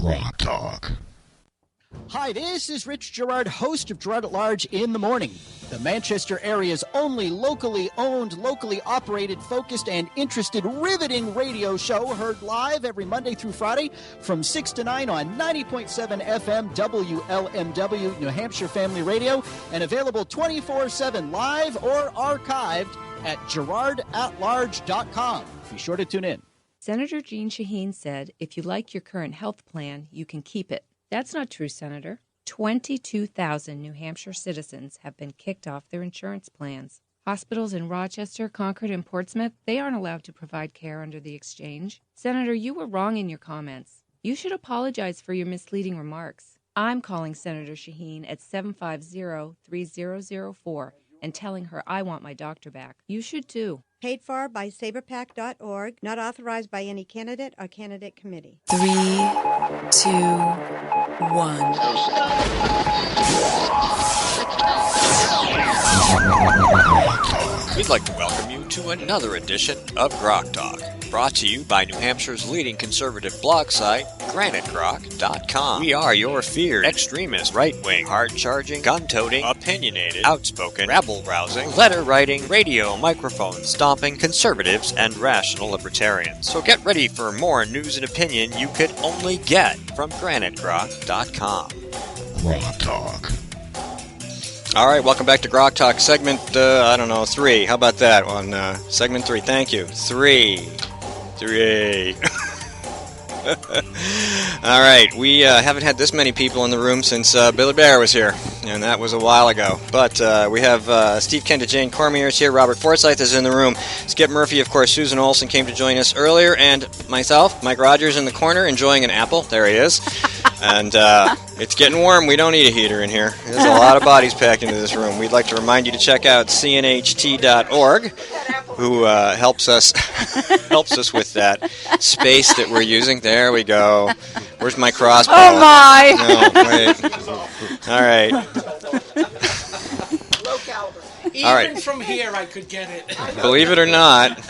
Rock Talk. Hi, this is Rich Gerard, host of Gerard at Large in the Morning, the Manchester area's only locally owned, locally operated, focused, and interested, riveting radio show, heard live every Monday through Friday from 6 to 9 on 90.7 FM WLMW, New Hampshire Family Radio, and available 24/7 live or archived at gerardatlarge.com. Be sure to tune in. Senator Jeanne Shaheen said, if you like your current health plan, you can keep it. That's not true, Senator. 22,000 New Hampshire citizens have been kicked off their insurance plans. Hospitals in Rochester, Concord, and Portsmouth, they aren't allowed to provide care under the exchange. Senator, you were wrong in your comments. You should apologize for your misleading remarks. I'm calling Senator Shaheen at 750-3004 and telling her I want my doctor back. You should too. Paid for by saberpac.org, not authorized by any candidate or candidate committee. 3, 2, 1. We'd like to welcome you to another edition of Grok Talk, brought to you by New Hampshire's leading conservative blog site, granitegrok.com. We are your feared extremist, right-wing, hard-charging, gun-toting, opinionated, outspoken, rabble-rousing, letter-writing, radio microphone stomping conservatives and rational libertarians. So get ready for more news and opinion you could only get from granitegrok.com. Rock Talk. All right, welcome back to Grok Talk, segment, 3. How about that one? Segment 3, thank you. 3. All right, we haven't had this many people in the room since Billy Bear was here, and that was a while ago. But we have Steve Kenda, Jane Cormier is here, Robert Forsyth is in the room, Skip Murphy, of course, Susan Olson came to join us earlier, and myself, Mike Rogers in the corner, enjoying an apple. There he is. And it's getting warm. We don't need a heater in here. There's a lot of bodies packed into this room. We'd like to remind you to check out cnht.org, who helps us with that space that we're using. There we go. Where's my crossbow? Oh, my! No, wait. All right. Low caliber. Even from here, I could get it. Believe it or not.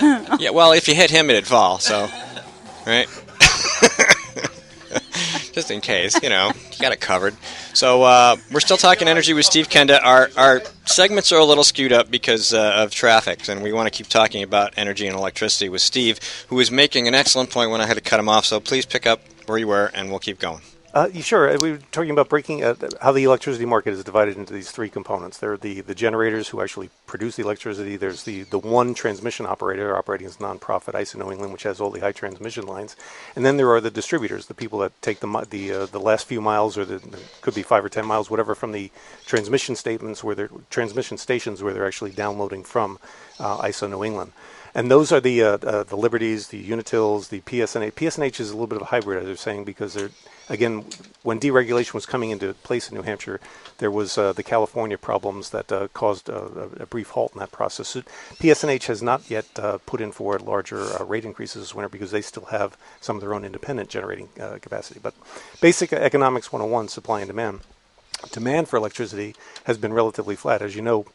Yeah, well, if you hit him, it'd fall, so. Right? Just in case, you got it covered. So we're still talking energy with Steve Kenda. Our segments are a little skewed up because of traffic, and we want to keep talking about energy and electricity with Steve, who was making an excellent point when I had to cut him off. So please pick up where you were, and we'll keep going. Sure. We were talking about breaking how the electricity market is divided into these three components. There are the generators who actually produce the electricity. There's the one transmission operator operating as a nonprofit, ISO New England, which has all the high transmission lines. And then there are the distributors, the people that take the last few miles, or could be 5 or 10 miles, whatever, from the transmission stations where they're actually downloading from ISO New England. And those are the Liberties, the Unitils, the PSNH. PSNH is a little bit of a hybrid, as they're saying, because they're, again, when deregulation was coming into place in New Hampshire, there was the California problems that caused a brief halt in that process. So PSNH has not yet put in for larger rate increases this winter because they still have some of their own independent generating capacity. But basic economics 101, supply and demand. Demand for electricity has been relatively flat. As you know,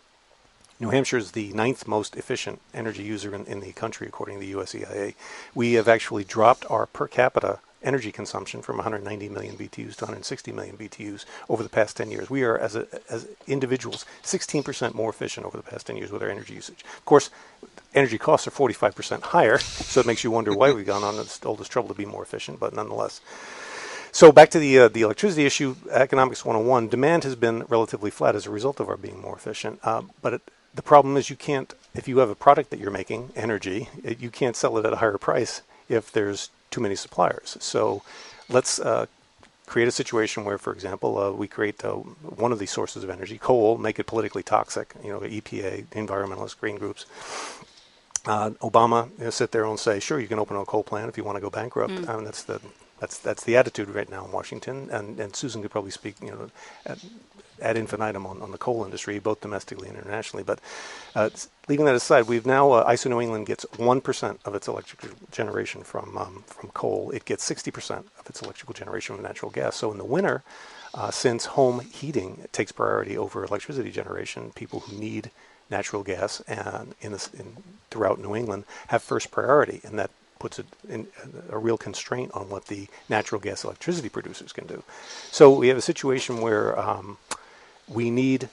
New Hampshire is the 9th most efficient energy user in the country, according to the USEIA. We have actually dropped our per capita energy consumption from 190 million BTUs to 160 million BTUs over the past 10 years. We are, as individuals, 16% more efficient over the past 10 years with our energy usage. Of course, energy costs are 45% higher, so it makes you wonder why we've gone on all this trouble to be more efficient, but nonetheless. So back to the electricity issue, economics 101, demand has been relatively flat as a result of our being more efficient, but the problem is you can't, if you have a product that you're making, energy, you can't sell it at a higher price if there's too many suppliers. So let's create a situation where, for example, we create one of these sources of energy, coal, make it politically toxic, EPA, environmentalists, green groups. Obama sit there and say, sure, you can open a coal plant if you want to go bankrupt. That's the attitude right now in Washington, and Susan could probably speak, ad infinitum on the coal industry, both domestically and internationally. But leaving that aside, we've now ISO New England gets 1% of its electrical generation from coal. It gets 60% of its electrical generation from natural gas. So in the winter, since home heating takes priority over electricity generation, people who need natural gas and throughout New England have first priority, and that puts a real constraint on what the natural gas electricity producers can do. So we have a situation where we need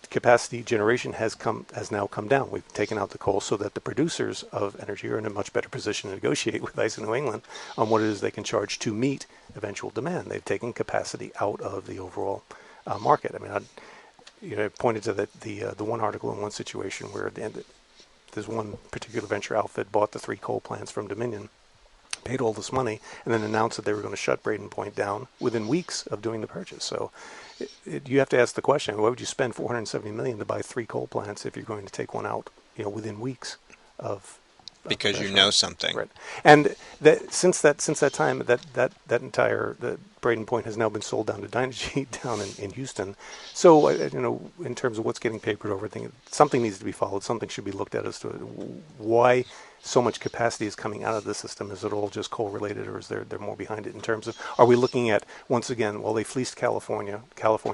capacity generation has now come down. We've taken out the coal so that the producers of energy are in a much better position to negotiate with ICE in New England on what it is they can charge to meet eventual demand. They've taken capacity out of the overall market. I mean, I pointed to the one article in one situation where there's one particular venture outfit bought the 3 coal plants from Dominion, paid all this money, and then announced that they were going to shut Braden Point down within weeks of doing the purchase. So you have to ask the question: why would you spend $470 million to buy 3 coal plants if you're going to take one out, within weeks of? Because you know something, right? And since that time, that entire Braden Point has now been sold down to Dynegy down in Houston. So in terms of what's getting papered over, something needs to be followed. Something should be looked at as to why so much capacity is coming out of the system. Is it all just coal related, or is there more behind it? In terms of, are we looking at, once again, well, they fleeced California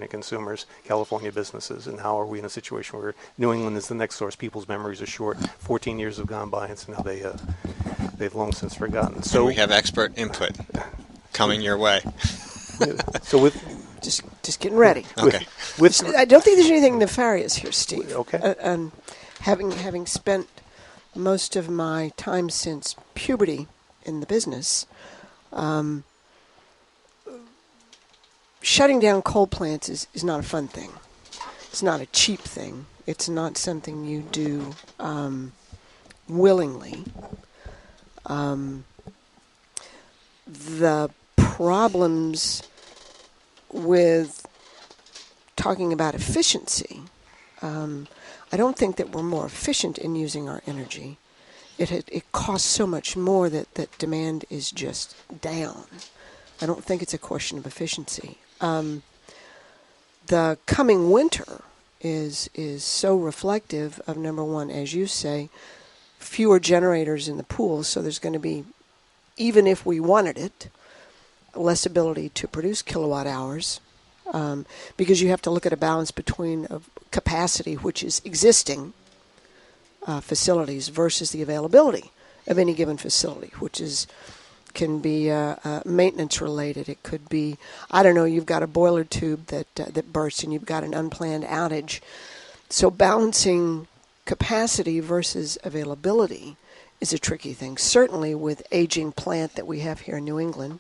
consumers, California businesses, and how are we in a situation where New England is the next source? People's memories are short. 14 years have gone by, and so now they've long since forgotten. So and we have expert input coming your way. So with just getting ready. Okay. I don't think there's anything nefarious here, Steve. Okay. And having spent most of my time since puberty in the business, shutting down coal plants is not a fun thing. It's not a cheap thing. It's not something you do willingly. The problems with talking about efficiency, I don't think that we're more efficient in using our energy. It costs so much more that demand is just down. I don't think it's a question of efficiency. The coming winter is so reflective of, number one, as you say, fewer generators in the pool, so there's going to be, even if we wanted it, less ability to produce kilowatt hours, because you have to look at a balance between capacity, which is existing facilities, versus the availability of any given facility, which can be maintenance related. It could be, you've got a boiler tube that bursts and you've got an unplanned outage. So balancing capacity versus availability is a tricky thing. Certainly with aging plant that we have here in New England,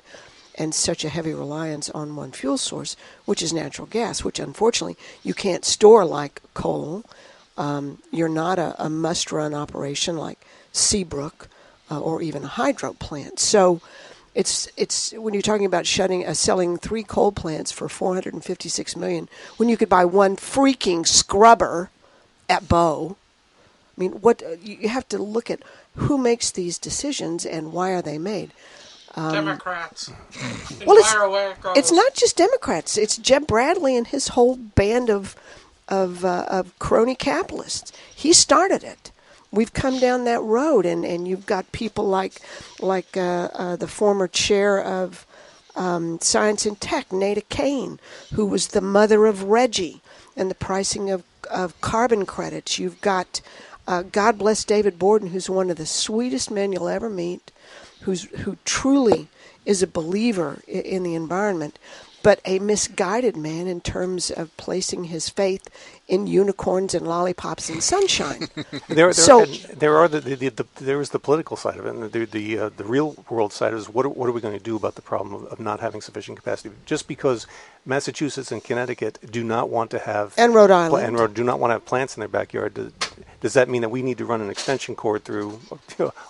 and such a heavy reliance on one fuel source, which is natural gas, which unfortunately you can't store like coal. You're not a must-run operation like Seabrook or even a hydro plant. So it's when you're talking about selling 3 coal plants for $456 million, when you could buy one freaking scrubber at Bow. I mean, you have to look at who makes these decisions and why are they made. Democrats. Well, it's not just Democrats. It's Jeb Bradley and his whole band of crony capitalists. He started it. We've come down that road, and you've got people like the former chair of Science and Tech, Nada Kane, who was the mother of Reggie and the pricing of carbon credits. You've got God bless David Borden, who's one of the sweetest men you'll ever meet, who truly is a believer in the environment, but a misguided man in terms of placing his faith in unicorns and lollipops and sunshine. There is the political side of it, and the real world side is what are we going to do about the problem of not having sufficient capacity? Just because Massachusetts and Connecticut do not want to have, and Rhode Island do not want to have plants in their backyard, does that mean that we need to run an extension cord through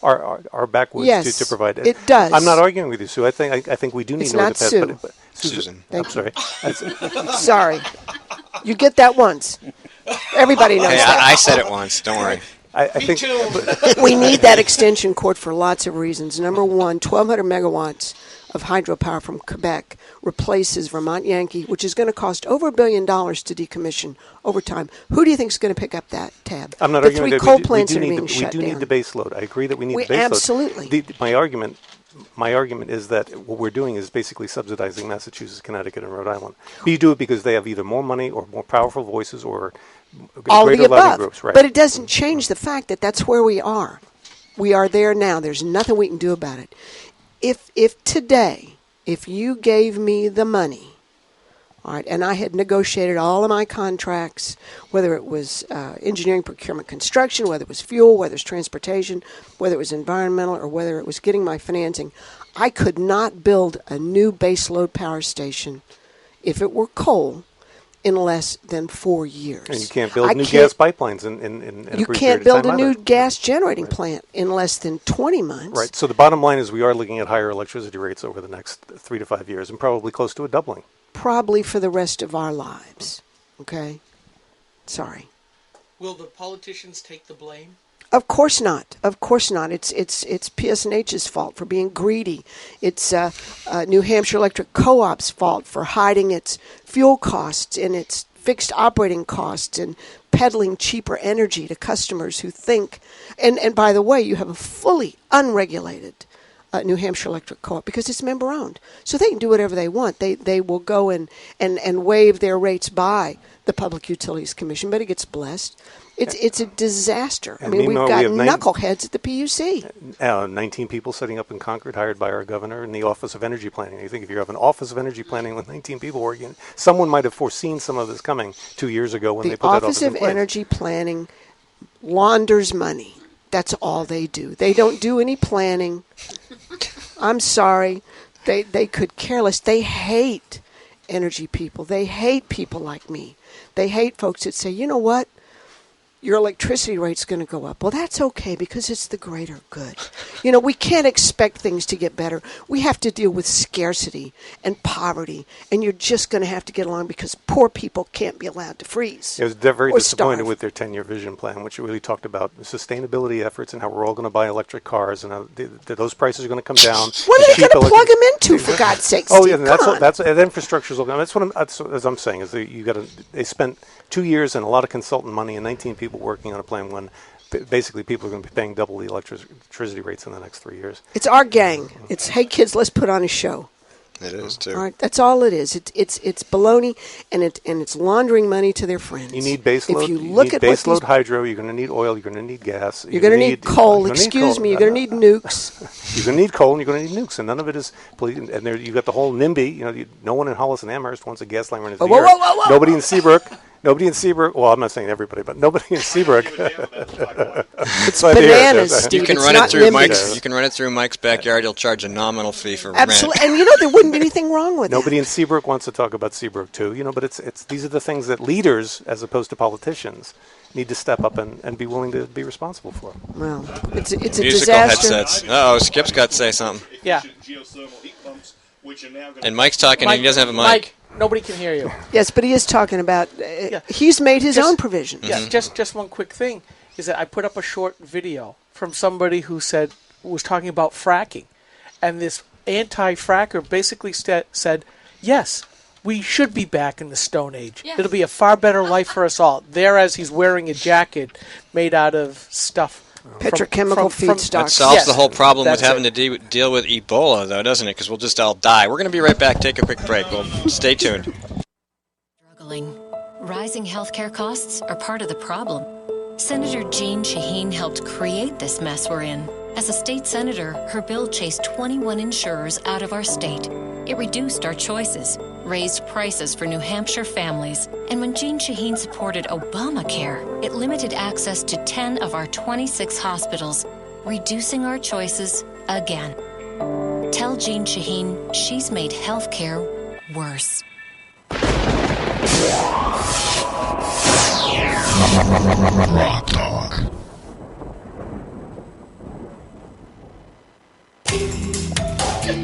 our backwoods yes, to provide it? It does. I'm not arguing with you, Sue. I think we do need it's to not Sue. But Susan. I'm sorry. Sorry. You get that once. Everybody knows that. I said it once. Don't worry. I think too. We need that extension cord for lots of reasons. Number one, 1,200 megawatts of hydropower from Quebec replaces Vermont Yankee, which is going to cost over $1 billion to decommission over time. Who do you think is going to pick up that tab? I'm not the arguing 3 that coal plants that are being shut We do down. need the base load. I agree that we need the base load. Absolutely. My argument is that what we're doing is basically subsidizing Massachusetts, Connecticut, and Rhode Island. You do it because they have either more money or more powerful voices or all greater the lobbying above. groups. Right. But it doesn't change the fact that that's where we are. We are there now. There's nothing we can do about it. If today, if you gave me the money, all right, and I had negotiated all of my contracts, whether it was engineering, procurement, construction, whether it was fuel, whether it was transportation, whether it was environmental, or whether it was getting my financing, I could not build a new baseload power station, if it were coal, in less than 4 years. And you can't build new gas pipelines in a you brief can't period build of time a new either. gas generating plant in less than 20 months. Right. So the bottom line is we are looking at higher electricity rates over the next 3 to 5 years, and probably close to a doubling. Probably for the rest of our lives. Okay? Sorry. Will the politicians take the blame? Of course not. Of course not. It's PSNH's fault for being greedy. It's New Hampshire Electric Co-op's fault for hiding its fuel costs and its fixed operating costs and peddling cheaper energy to customers who think. And by the way, you have a fully unregulated New Hampshire Electric Co-op because it's member owned, so they can do whatever they want. They will go and waive their rates by the Public Utilities Commission, but it gets blessed. It's a disaster. I mean, we've got knuckleheads at the PUC. 19 people setting up in Concord, hired by our governor in the Office of Energy Planning. You think if you have an Office of Energy Planning with 19 people working, someone might have foreseen some of this coming 2 years ago when they put that office in place. The Office of Energy Planning launders money. That's all they do. They don't do any planning. I'm sorry. They could care less. They hate energy people. They hate people like me. They hate folks that say, you know what? Your electricity rate's going to go up. Well, that's okay because it's the greater good. You know, we can't expect things to get better. We have to deal with scarcity and poverty, and you're just going to have to get along because poor people can't be allowed to freeze. I was very disappointed starve. with their 10-year vision plan, which really talked about sustainability efforts and how we're all going to buy electric cars and how those prices are going to come down. What are they going to plug them into, for God's sake, Steve? Oh, yeah, that's infrastructure's all going. That's what as I'm saying is they spent 2 years and a lot of consultant money and 19 people working on a plan when basically people are going to be paying double the electricity rates in the next 3 years. It's our gang. It's, hey, kids, let's put on a show. It is, too. All right, that's all it is. It's baloney, and it's laundering money to their friends. You need baseload. If you look at baseload hydro. You're going to need oil. You're going to need gas. You're going to need coal. Excuse me. You're going to need nukes. You're going to need coal, and you're going to need nukes, and none of it is. And there you got the whole NIMBY. You know, no one in Hollis and Amherst wants a gas line running through the air. Whoa. Nobody in Seabrook. Nobody in Seabrook. Well, I'm not saying everybody, but nobody in Seabrook. It's bananas, Steve. You can it's run not it through NIMBY. Mike's. You can run it through Mike's backyard. He'll charge a nominal fee for Absolutely, rent. and you know there wouldn't be anything wrong with Nobody that. in Seabrook wants to talk about Seabrook too. You know, but it's these are the things that leaders, as opposed to politicians, need to step up and be willing to be responsible for. Well, it's a Musical disaster. headsets. Uh-oh, Skip's got to say something. Yeah. And Mike's talking and he doesn't have a mic. Mike, nobody can hear you. Yes, but he is talking about. He's made his own provisions. Yeah, just one quick thing is that I put up a short video from somebody who was talking about fracking, and this anti-fracker basically said, yes, we should be back in the Stone Age. Yeah. It'll be a far better life for us all. Thereas he's wearing a jacket made out of stuff. Petrochemical feedstocks. That solves Yes, the whole problem with that's having to deal with Ebola, though, doesn't it? Because we'll just all die. We're going to be right back. Take a quick break. Well, stay tuned. Struggling. Rising healthcare costs are part of the problem. Senator Jean Shaheen helped create this mess we're in. As a state senator, her bill chased 21 insurers out of our state. It reduced our choices, raised prices for New Hampshire families, and when Jean Shaheen supported Obamacare, it limited access to 10 of our 26 hospitals, reducing our choices again. Tell Jean Shaheen she's made healthcare worse. Rock Talk.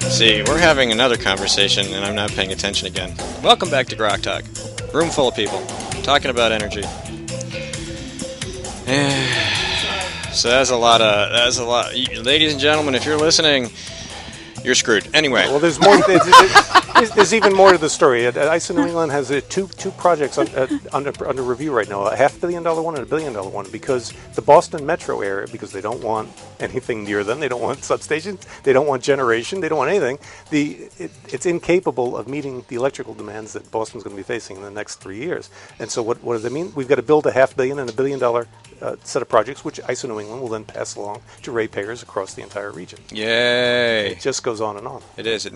See, we're having another conversation, and I'm not paying attention again. Welcome back to Grok Talk. Room full of people talking about energy. So that's a lot. Ladies and gentlemen, if you're listening, you're screwed. Anyway. Well, there's more. There's even more to the story. ISO New England has two projects under review right now, a $500 million one and a $1 billion one, because the Boston metro area, because they don't want anything near them, they don't want substations, they don't want generation, they don't want anything. It's incapable of meeting the electrical demands that Boston's going to be facing in the next 3 years. And so what does it mean? We've got to build a $500 million and $1 billion set of projects, which ISO New England will then pass along to ratepayers across the entire region. Yay! It just goes on and on. It is.